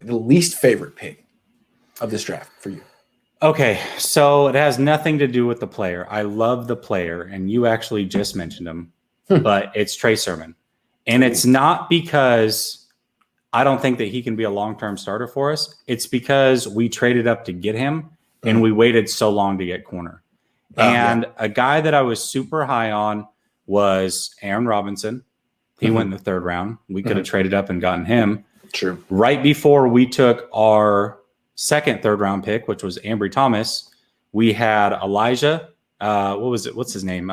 the least favorite pick of this draft for you? Okay, so it has nothing to do with the player. I love the player, and you actually just mentioned him, but it's Trey Sermon. And it's not because I don't think that he can be a long-term starter for us. It's because we traded up to get him, and we waited so long to get corner. And a guy that I was super high on was Aaron Robinson. He went in the third round. We could have traded up and gotten him. True. Right before we took our second third-round pick, which was Ambry Thomas, we had Elijah. What was it? What's his name?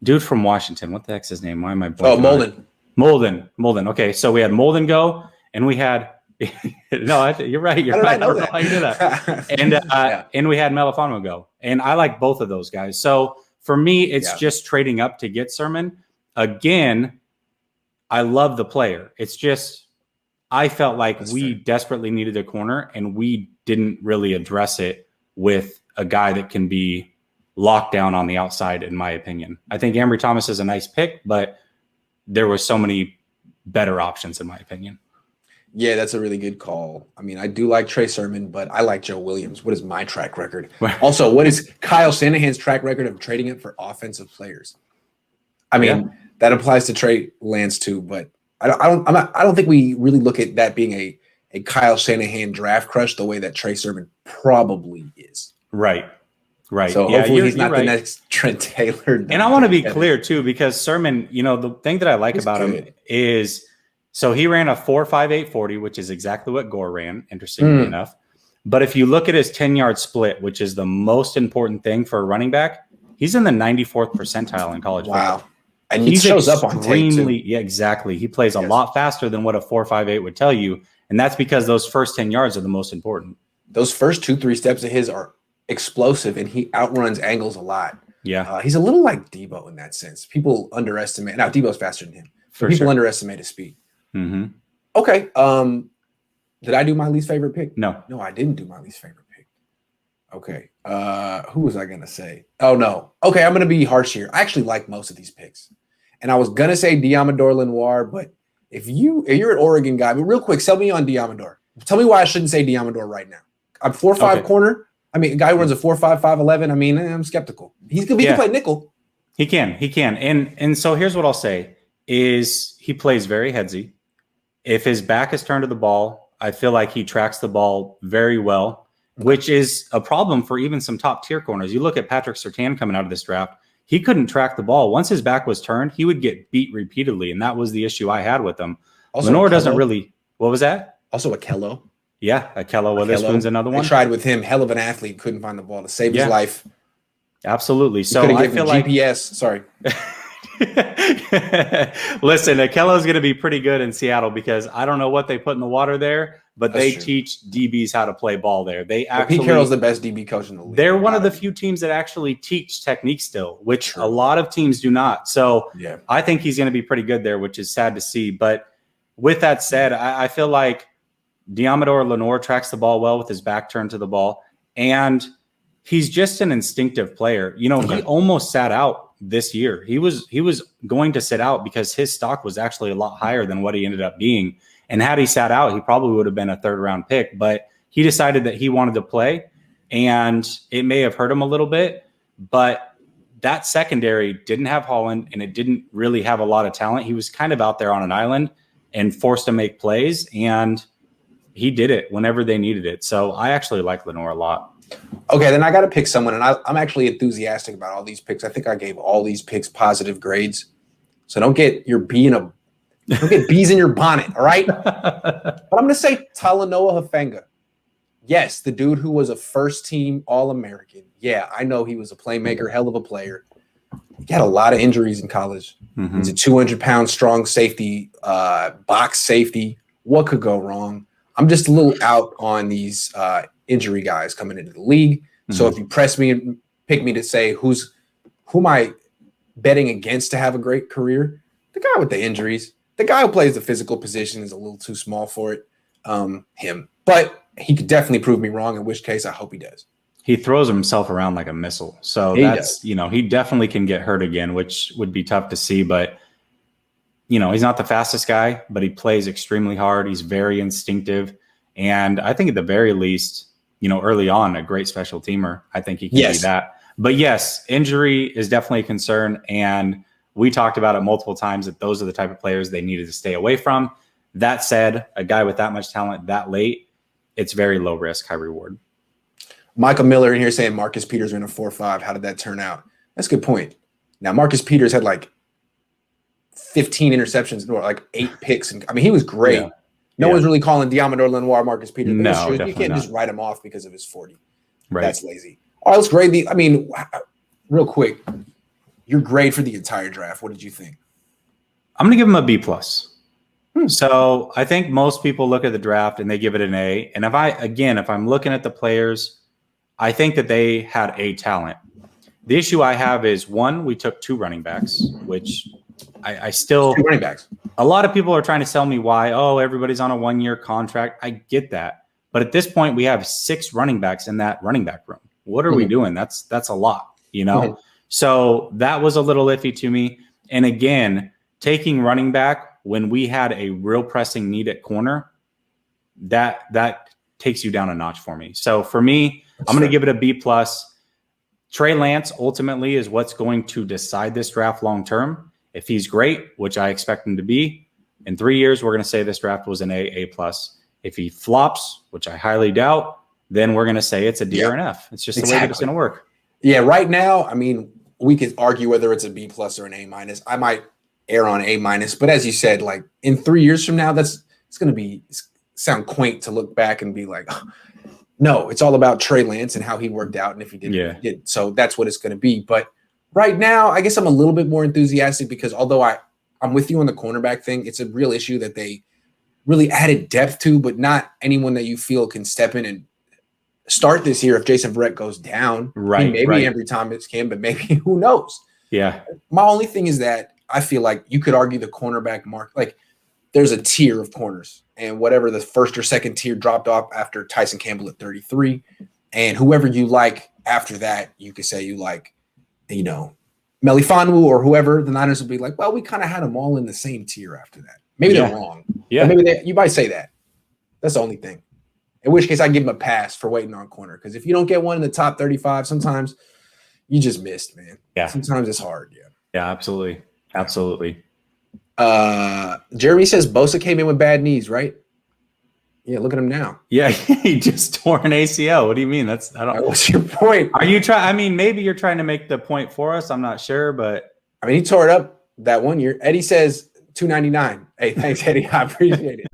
Dude from Washington. What the heck's his name? Why am I blanking? Molden. Okay, so we had Molden go, and we had no. You're right. You're right. I don't know how you did that. And we had Melifonwu go, and I like both of those guys. So for me, it's just trading up to get Sermon. Again, I love the player. It's just I felt like we desperately needed a corner, and we didn't really address it with a guy that can be locked down on the outside, in my opinion. I think Ambry Thomas is a nice pick, but there were so many better options, in my opinion. Yeah, that's a really good call. I mean, I do like Trey Sermon, but I like Joe Williams. What is my track record? Also, what is Kyle Shanahan's track record of trading it for offensive players? I mean, that applies to Trey Lance too, but I don't think we really look at that being a Kyle Shanahan draft crush the way that Trey Sermon probably is. Right. So hopefully he's not the next Trent Taylor. And I want to be clear too, because Sermon, the thing that I like about him is, so he ran a 4.58 40, which is exactly what Gore ran, interestingly enough. But if you look at his 10-yard split, which is the most important thing for a running back, he's in the 94th percentile in college football. And he shows up on tape too. Yeah, exactly. He plays a lot faster than what a 4.58 would tell you. And that's because those first 10 yards are the most important. Those first 2-3 steps of his are explosive, and he outruns angles a lot. Yeah. He's a little like Debo in that sense. People underestimate. Now, Debo's faster than him. People underestimate his speed. Mm-hmm. Okay. Did I do my least favorite pick? No, I didn't do my least favorite pick. Okay. Who was I going to say? Oh, no. Okay, I'm going to be harsh here. I actually like most of these picks. And I was going to say Diamador Lenoir, but if you're an Oregon guy, but real quick, sell me on Diamador. Tell me why I shouldn't say Diamador right now. I'm 4.5 corner. I mean, a guy who runs a 4.5, 5.11. I mean, I'm skeptical. He can play nickel. He can. And so here's what I'll say is he plays very headsy. If his back is turned to the ball, I feel like he tracks the ball very well, which is a problem for even some top tier corners. You look at Patrick Surtain coming out of this draft. He couldn't track the ball. Once his back was turned, he would get beat repeatedly, and that was the issue I had with him. Also, Lenoir doesn't really – what was that? Also Akello. Yeah, Akello Witherspoon's another one. I tried with him. Hell of an athlete. Couldn't find the ball to save his life. Absolutely. So I feel like GPS. Sorry. Listen, Akello's going to be pretty good in Seattle because I don't know what they put in the water there, but they teach DBs how to play ball there. Pete Carroll's the best DB coach in the league. They're one of the few teams that actually teach technique still, which a lot of teams do not. So I think he's going to be pretty good there, which is sad to see. But with that said, I feel like Diamador Lenoir tracks the ball well with his back turned to the ball, and he's just an instinctive player. He almost sat out this year. He was going to sit out because his stock was actually a lot higher than what he ended up being. And had he sat out, he probably would have been a third-round pick. But he decided that he wanted to play, and it may have hurt him a little bit. But that secondary didn't have Holland, and it didn't really have a lot of talent. He was kind of out there on an island and forced to make plays, and he did it whenever they needed it. So I actually like Lenoir a lot. Okay, then I got to pick someone, and I'm actually enthusiastic about all these picks. I think I gave all these picks positive grades. So don't get bees in your bonnet, all right? But I'm going to say Talanoa Hufanga. Yes, the dude who was a first-team All-American. Yeah, I know he was a playmaker, hell of a player. He had a lot of injuries in college. Mm-hmm. He's a 200-pound strong safety, box safety. What could go wrong? I'm just a little out on these injury guys coming into the league. Mm-hmm. So if you press me and pick me to say who am I betting against to have a great career, the guy with the injuries, the guy who plays the physical position is a little too small for it. Him, but he could definitely prove me wrong. In which case, I hope he does. He throws himself around like a missile, so he definitely can get hurt again, which would be tough to see. But he's not the fastest guy, but he plays extremely hard. He's very instinctive. And I think at the very least, early on, a great special teamer. I think he can be that. But yes, injury is definitely a concern. And we talked about it multiple times that those are the type of players they needed to stay away from. That said, a guy with that much talent that late, it's very low risk, high reward. Michael Miller in here saying Marcus Peters ran a 4.5. How did that turn out? That's a good point. Now, Marcus Peters had like 15 interceptions or like 8 picks. And I mean, he was great. Yeah. No one's really calling Diamador Lenoir Marcus Peters. No, you can't just write him off because of his 40. Right. That's lazy. All right, let's grade the. I mean, real quick, your grade for the entire draft. What did you think? I'm going to give him a B+. So I think most people look at the draft and they give it an A. And if I'm looking at the players, I think that they had A talent. The issue I have is, one, we took 2 running backs, which I still – 2 running backs. A lot of people are trying to sell me why, everybody's on a 1-year contract. I get that. But at this point, we have 6 running backs in that running back room. What are we doing? That's a lot, So that was a little iffy to me. And again, taking running back when we had a real pressing need at corner, that takes you down a notch for me. So for me, I'm going to give it a B+. Trey Lance ultimately is what's going to decide this draft long term. If he's great, which I expect him to be, in 3 years, we're going to say this draft was an A+. If he flops, which I highly doubt, then we're going to say it's a D or an F. It's just the way that it's going to work. Yeah, right now, I mean, we could argue whether it's a B+ or an A-. I might err on A-, but as you said, like in 3 years from now, it's going to sound quaint to look back and be like, oh, no, it's all about Trey Lance and how he worked out, and if he did, he did. So that's what it's going to be. But right now, I guess I'm a little bit more enthusiastic because although I'm with you on the cornerback thing, it's a real issue that they really added depth to, but not anyone that you feel can step in and start this year if Jason Verrett goes down. Right. I mean, maybe Ambry Thomas can, but maybe who knows? Yeah. My only thing is that I feel like you could argue the cornerback mark, like there's a tier of corners, and whatever the first or second tier dropped off after Tyson Campbell at 33, and whoever you like after that, you could say you like, Melifonwu or whoever. The Niners will be like, well, we kind of had them all in the same tier after that. Maybe they're wrong. Yeah. Or maybe you might say that. That's the only thing. In which case, I give him a pass for waiting on corner, because if you don't get one in the top 35, sometimes you just missed, man. Yeah. Sometimes it's hard. Yeah. Yeah, absolutely. Absolutely. Jeremy says Bosa came in with bad knees, right? Yeah, look at him now. Yeah, he just tore an ACL. What do you mean? What's your point? Are you trying? I mean, maybe you're trying to make the point for us. I'm not sure, but I mean, he tore it up that one year. Eddie says $299. Hey, thanks, Eddie. I appreciate it.